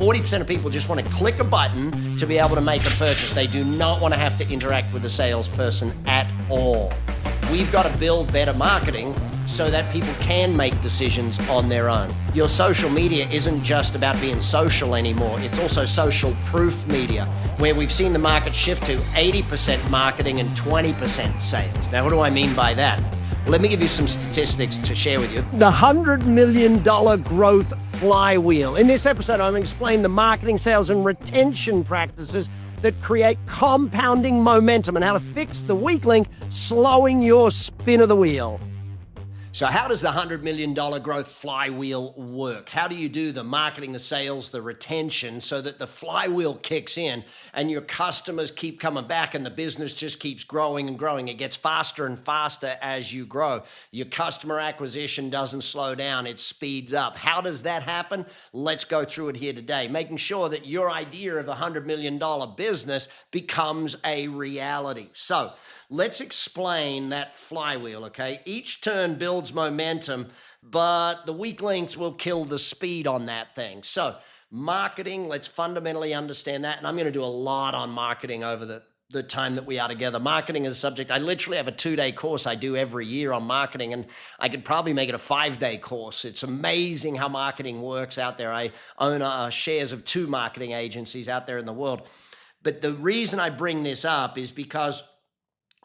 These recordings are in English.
40% of people just want to click a button to be able to make a purchase. They do not want to have to interact with a salesperson at all. We've got to build better marketing so that people can make decisions on their own. Your social media isn't just about being social anymore. It's also social proof media, where we've seen the market shift to 80% marketing and 20% sales. Now, what do I mean by that? Let me give you some statistics to share with you. The $100 million growth flywheel. In this episode, I'm going to explain the marketing, sales, and retention practices that create compounding momentum and how to fix the weak link, slowing your spin of the wheel. So how does the $100 million growth flywheel work? How do you do the marketing, the sales, the retention so that the flywheel kicks in and your customers keep coming back and the business just keeps growing and growing? It gets faster and faster as you grow. Your customer acquisition doesn't slow down, it speeds up. How does that happen? Let's go through it here today, making sure that your idea of a $100 million business becomes a reality. So let's explain that flywheel, okay? Each turn builds momentum, but the weak links will kill the speed on that thing. So marketing, let's fundamentally understand that. And I'm going to do a lot on marketing over the time that we are together. Marketing is a subject. I literally have a 2-day course I do every year on marketing, and I could probably make it a 5-day course. It's amazing how marketing works out there. I own shares of 2 marketing agencies out there in the world. But the reason I bring this up is because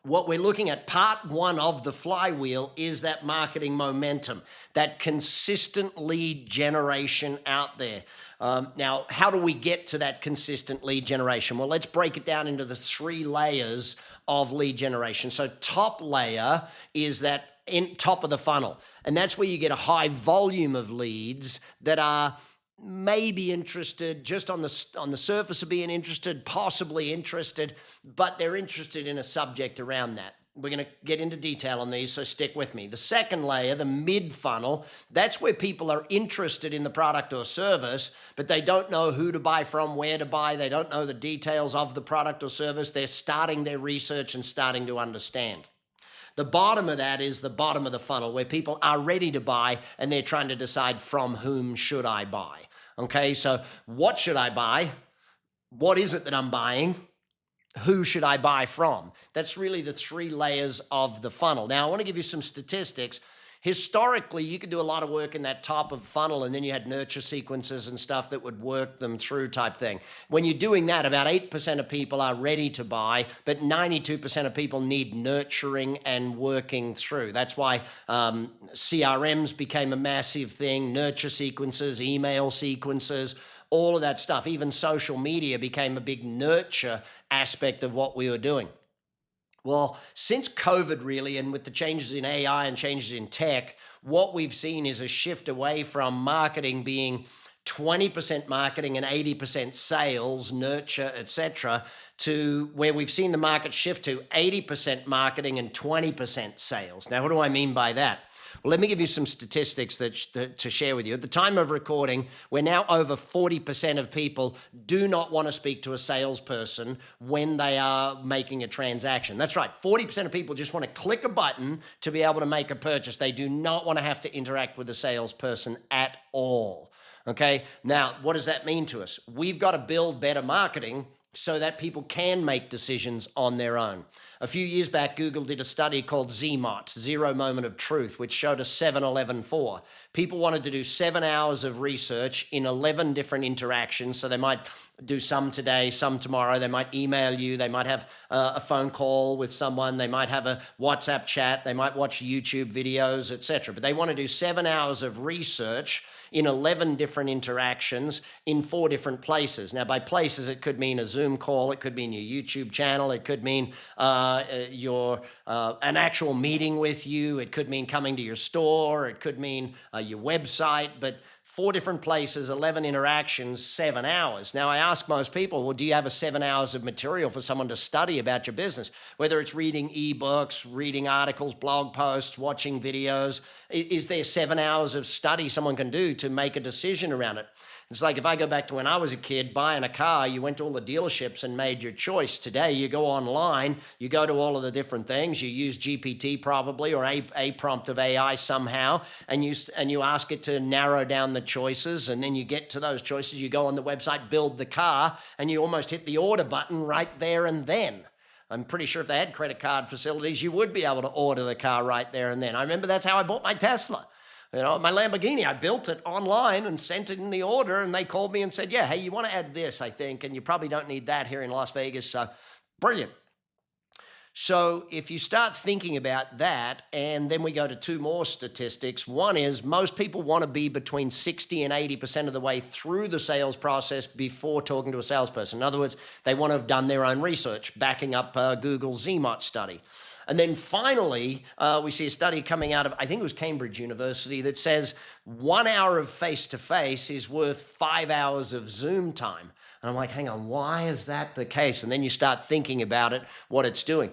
what we're looking at, part 1 of the flywheel, is that marketing momentum, that consistent lead generation out there. Now, how do we get to that consistent lead generation? Well, let's break it down into the 3 layers of lead generation. So top layer is that in top of the funnel, and that's where you get a high volume of leads that are maybe interested, just on the surface of being interested, possibly interested, but they're interested in a subject around that. We're going to get into detail on these, so stick with me. The second layer, the mid funnel, that's where people are interested in the product or service, but they don't know who to buy from, where to buy. They don't know the details of the product or service. They're starting their research and starting to understand. The bottom of that is the bottom of the funnel, where people are ready to buy and they're trying to decide, from whom should I buy? Okay, so what should I buy? What is it that I'm buying? Who should I buy from? That's really the 3 layers of the funnel. Now, I want to give you some statistics. Historically, you could do a lot of work in that top of funnel, and then you had nurture sequences and stuff that would work them through type thing. When you're doing that, about 8% of people are ready to buy, but 92% of people need nurturing and working through. That's why CRMs became a massive thing, nurture sequences, email sequences, all of that stuff. Even social media became a big nurture aspect of what we were doing. Well, since COVID really, and with the changes in AI and changes in tech, what we've seen is a shift away from marketing being 20% marketing and 80% sales, nurture, etc., to where we've seen the market shift to 80% marketing and 20% sales. Now, what do I mean by that? Well, let me give you some statistics to share with you. At the time of recording, we're now over 40% of people do not want to speak to a salesperson when they are making a transaction. That's right. 40% of people just want to click a button to be able to make a purchase. They do not want to have to interact with a salesperson at all. Okay. Now, what does that mean to us? We've got to build better marketing so that people can make decisions on their own. A few years back, Google did a study called ZMOT, Zero Moment of Truth, which showed us 7-11-4. People wanted to do 7 hours of research in 11 different interactions. So they might do some today, some tomorrow. They might email you. They might have a phone call with someone. They might have a WhatsApp chat. They might watch YouTube videos, etc. But they want to do 7 hours of research in 11 different interactions in 4 different places. Now, by places, it could mean a Zoom call. It could mean your YouTube channel. It could mean an actual meeting with you. It could mean coming to your store. It could mean your website. But 4 different places, 11 interactions, 7 hours. Now, I ask most people, well, do you have a 7 hours of material for someone to study about your business? Whether it's reading ebooks, reading articles, blog posts, watching videos, is there 7 hours of study someone can do to make a decision around it? It's like if I go back to when I was a kid buying a car, you went to all the dealerships and made your choice. Today, you go online, you go to all of the different things, you use GPT probably or a prompt of AI somehow, and you ask it to narrow down the choices, and then you get to those choices, you go on the website, build the car, and you almost hit the order button right there and then. I'm pretty sure if they had credit card facilities, you would be able to order the car right there and then. I remember that's how I bought my Tesla. My Lamborghini, I built it online and sent it in the order, and they called me and said, yeah, hey, you want to add this, I think, and you probably don't need that here in Las Vegas. So brilliant. So if you start thinking about that, and then we go to two more statistics. One is most people want to be between 60 and 80% of the way through the sales process before talking to a salesperson. In other words, they want to have done their own research, backing up Google's ZMOT study. And then finally, we see a study coming out of, I think it was Cambridge University, that says 1 hour of face-to-face is worth 5 hours of Zoom time. And I'm like, hang on, why is that the case? And then you start thinking about it, what it's doing.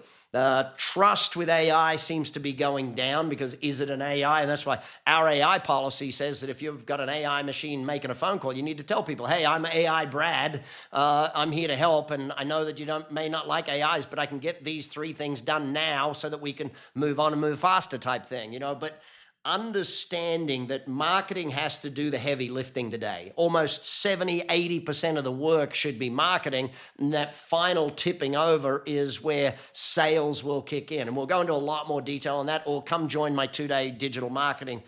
Trust with AI seems to be going down because is it an AI? And that's why our AI policy says that if you've got an AI machine making a phone call, you need to tell people, hey, I'm AI Brad. I'm here to help. And I know that you may not like AIs, but I can get these 3 things done now so that we can move on and move faster type thing, but understanding that marketing has to do the heavy lifting today. Almost 70, 80% of the work should be marketing. And that final tipping over is where sales will kick in. And we'll go into a lot more detail on that, or come join my 2-day digital marketing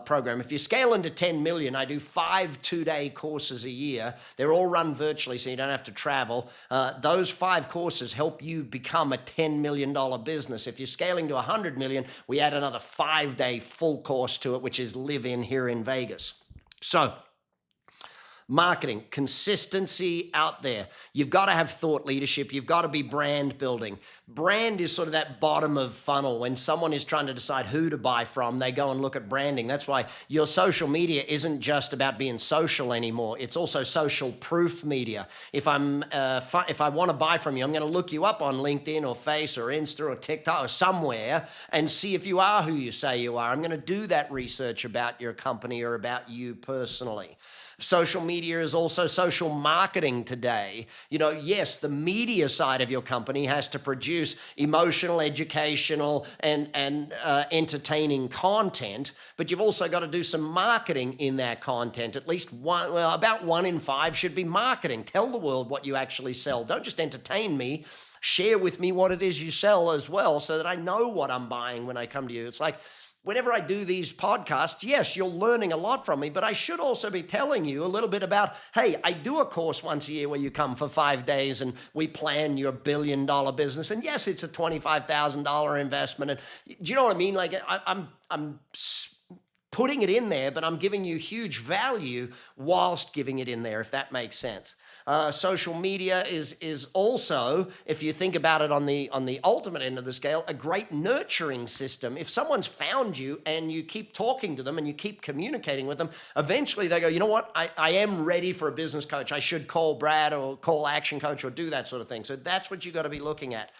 program. If you scale into 10 million, I do 5 2-day courses a year. They're all run virtually, so you don't have to travel. Those 5 courses help you become a $10 million business. If you're scaling to 100 million, we add another 5-day full course to it, which is live in here in Vegas. So marketing, consistency out there. You've got to have thought leadership. You've got to be brand building. Brand is sort of that bottom of funnel. When someone is trying to decide who to buy from, they go and look at branding. That's why your social media isn't just about being social anymore. It's also social proof media. If I want to buy from you, I'm going to look you up on LinkedIn or Face or Insta or TikTok or somewhere and see if you are who you say you are. I'm going to do that research about your company or about you personally. Social media is also social marketing today. Yes, the media side of your company has to produce emotional, educational, and entertaining content, but you've also got to do some marketing in that content. At least about 1 in 5 should be marketing. Tell the world what you actually sell. Don't just entertain me. Share with me what it is you sell as well, so that I know what I'm buying when I come to you. It's like, whenever I do these podcasts, yes, you're learning a lot from me, but I should also be telling you a little bit about, hey, I do a course once a year where you come for 5 days and we plan your $1 billion business. And yes, it's a $25,000 investment. And do you know what I mean? Like I'm putting it in there, but I'm giving you huge value whilst giving it in there, if that makes sense. Social media is also, if you think about it on the ultimate end of the scale, a great nurturing system. If someone's found you and you keep talking to them and you keep communicating with them, eventually they go, you know what, I am ready for a business coach. I should call Brad or call ActionCOACH or do that sort of thing. So that's what you got to be looking at.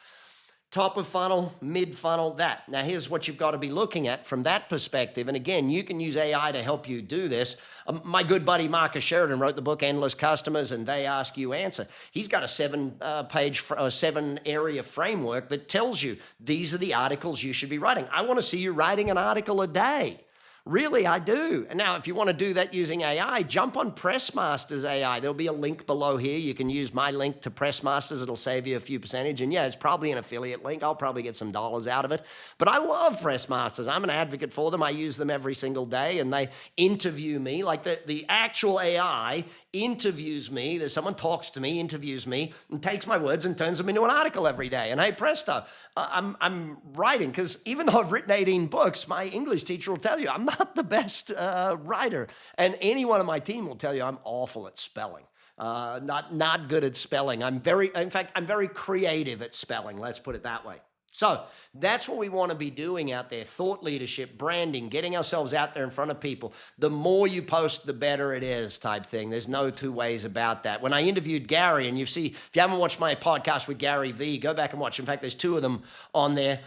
Top of funnel, mid funnel, that. Now here's what you've got to be looking at from that perspective. And again, you can use AI to help you do this. My good buddy Marcus Sheridan wrote the book Endless Customers and They Ask You Answer. He's got a 7-area framework that tells you these are the articles you should be writing. I want to see you writing an article a day. Really, I do. And now, if you want to do that using AI, jump on Pressmaster's AI. There'll be a link below here. You can use my link to Pressmaster's. It'll save you a few percentage. And yeah, it's probably an affiliate link. I'll probably get some dollars out of it. But I love Pressmasters. I'm an advocate for them. I use them every single day, and they interview me. Like the actual AI interviews me. There's someone talks to me, interviews me, and takes my words and turns them into an article every day. And hey, presto, I'm writing, because even though I've written 18 books, my English teacher will tell you I'm not the best writer. And anyone on my team will tell you I'm awful at spelling. Not good at spelling. In fact, I'm very creative at spelling. Let's put it that way. So that's what we want to be doing out there. Thought leadership, branding, getting ourselves out there in front of people. The more you post, the better it is type thing. There's no two ways about that. When I interviewed Gary, and if you haven't watched my podcast with Gary V, go back and watch. In fact, there's 2 of them on there.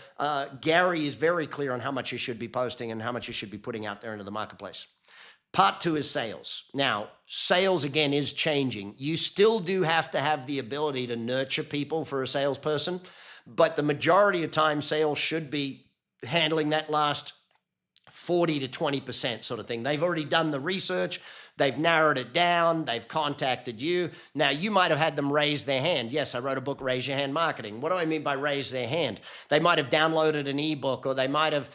Gary is very clear on how much you should be posting and how much you should be putting out there into the marketplace. Part two is sales. Now, sales again is changing. You still do have to have the ability to nurture people for a salesperson, but the majority of time sales should be handling that last 40 to 20% sort of thing. They've already done the research. They've narrowed it down. They've contacted you. Now, you might have had them raise their hand. Yes, I wrote a book, Raise Your Hand Marketing. What do I mean by raise their hand? They might have downloaded an ebook, or they might have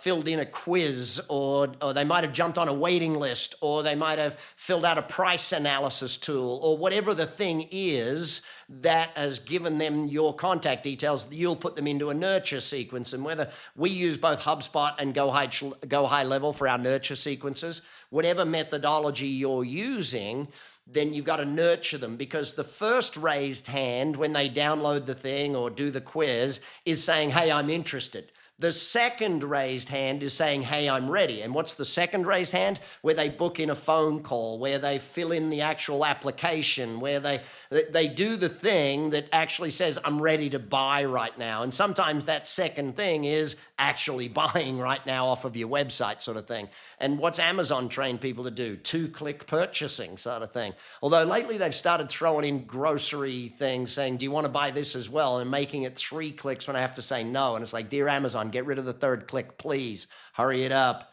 filled in a quiz, or they might have jumped on a waiting list, or they might have filled out a price analysis tool, or whatever the thing is that has given them your contact details. You'll put them into a nurture sequence. And whether we use both HubSpot and Go High Level for our nurture sequences, whatever methodology you're using, then you've got to nurture them, because the first raised hand when they download the thing or do the quiz is saying, hey, I'm interested. The second raised hand is saying, hey, I'm ready. And what's the second raised hand? Where they book in a phone call, where they fill in the actual application, where they do the thing that actually says, I'm ready to buy right now. And sometimes that second thing is actually buying right now off of your website sort of thing. And what's Amazon trained people to do? 2-click purchasing sort of thing. Although lately they've started throwing in grocery things saying, do you want to buy this as well? And making it 3 clicks when I have to say no. And it's like, dear Amazon, get rid of the third click, please. Hurry it up.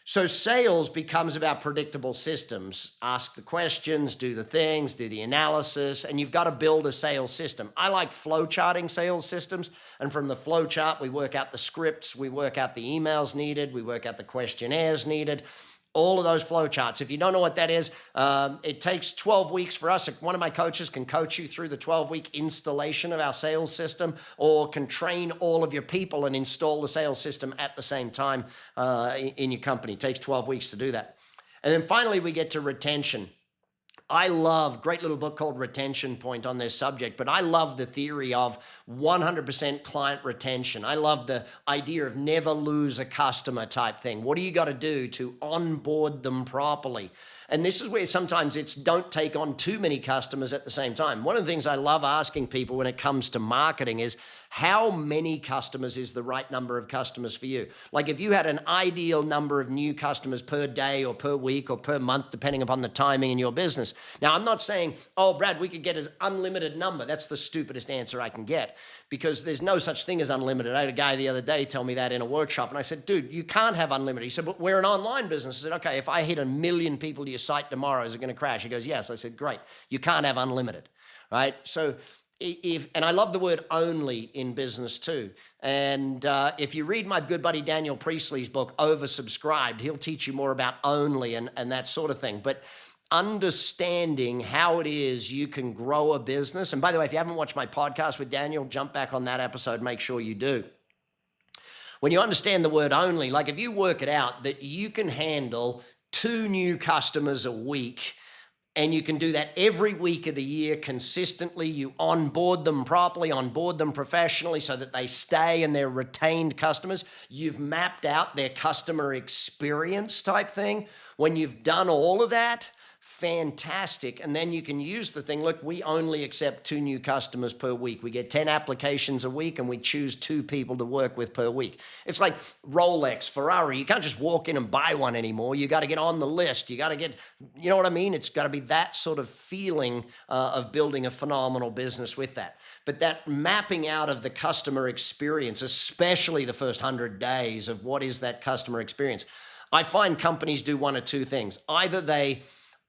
So sales becomes about predictable systems. Ask the questions, do the things, do the analysis, and you've got to build a sales system. I like flow charting sales systems, and from the flow chart, we work out the scripts, we work out the emails needed, we work out the questionnaires needed, all of those flow charts. If you don't know what that is, it takes 12 weeks for us. One of my coaches can coach you through the 12-week installation of our sales system, or can train all of your people and install the sales system at the same time in your company. It takes 12 weeks to do that. And then finally, we get to retention. I love, great little book called Retention Point on this subject, but I love the theory of 100% client retention. I love the idea of never lose a customer type thing. What do you got to do to onboard them properly? And this is where sometimes it's don't take on too many customers at the same time. One of the things I love asking people when it comes to marketing is, how many customers is the right number of customers for you? Like if you had an ideal number of new customers per day or per week or per month, depending upon the timing in your business. Now, I'm not saying, oh, Brad, we could get an unlimited number. That's the stupidest answer I can get, because there's no such thing as unlimited. I had a guy the other day tell me that in a workshop, and I said, dude, you can't have unlimited. He said, but we're an online business. I said, okay, if I hit 1 million people to your site tomorrow, is it going to crash? He goes, yes. I said, great. You can't have unlimited, right? So and I love the word only in business too. And if you read my good buddy Daniel Priestley's book, Oversubscribed, he'll teach you more about only and that sort of thing. But understanding how it is you can grow a business. And by the way, if you haven't watched my podcast with Daniel, jump back on that episode, make sure you do. When you understand the word only, like if you work it out that you can handle 2 new customers a week, and you can do that every week of the year consistently. You onboard them properly, onboard them professionally so that they stay and they're retained customers. You've mapped out their customer experience type thing. When you've done all of that, fantastic. And then you can use the thing, look, we only accept 2 new customers per week. We get 10 applications a week and we choose 2 people to work with per week. It's like Rolex, Ferrari. You can't just walk in and buy one anymore. You got to get on the list. You got to get, you know what I mean? It's got to be that sort of feeling of building a phenomenal business with that. But that mapping out of the customer experience, especially the first 100 days of what is that customer experience. I find companies do one of 2 things. Either they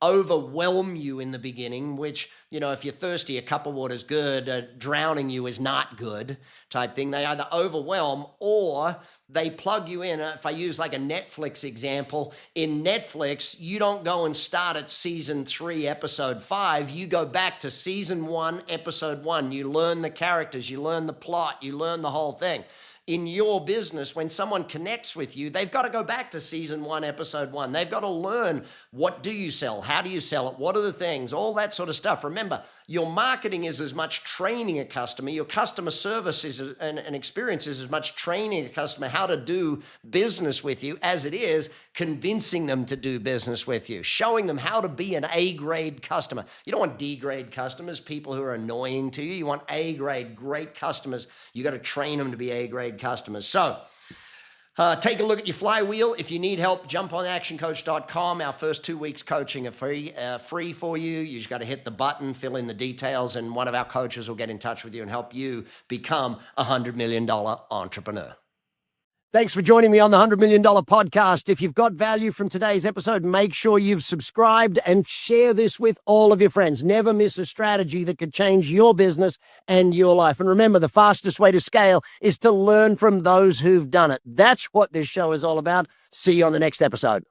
overwhelm you in the beginning, which, you know, if you're thirsty, a cup of water is good, drowning you is not good type thing. They either overwhelm or they plug you in. If I use like a Netflix example, in Netflix, you don't go and start at season 3, episode 5. You go back to season 1, episode 1. You learn the characters, you learn the plot, you learn the whole thing. In your business, when someone connects with you, they've got to go back to season 1, episode 1. They've got to learn, what do you sell? How do you sell it? What are the things? All that sort of stuff. Remember, your marketing is as much training a customer. Your customer service is an experience is as much training a customer how to do business with you as it is convincing them to do business with you, showing them how to be an A-grade customer. You don't want D-grade customers, people who are annoying to you. You want A-grade, great customers. You got to train them to be A-grade customers. So Take a look at your flywheel. If you need help, jump on actioncoach.com. Our first 2 weeks coaching are free for you. You just got to hit the button, fill in the details, and one of our coaches will get in touch with you and help you become a $100 million entrepreneur. Thanks for joining me on the $100 Million Podcast. If you've got value from today's episode, make sure you've subscribed and share this with all of your friends. Never miss a strategy that could change your business and your life. And remember, the fastest way to scale is to learn from those who've done it. That's what this show is all about. See you on the next episode.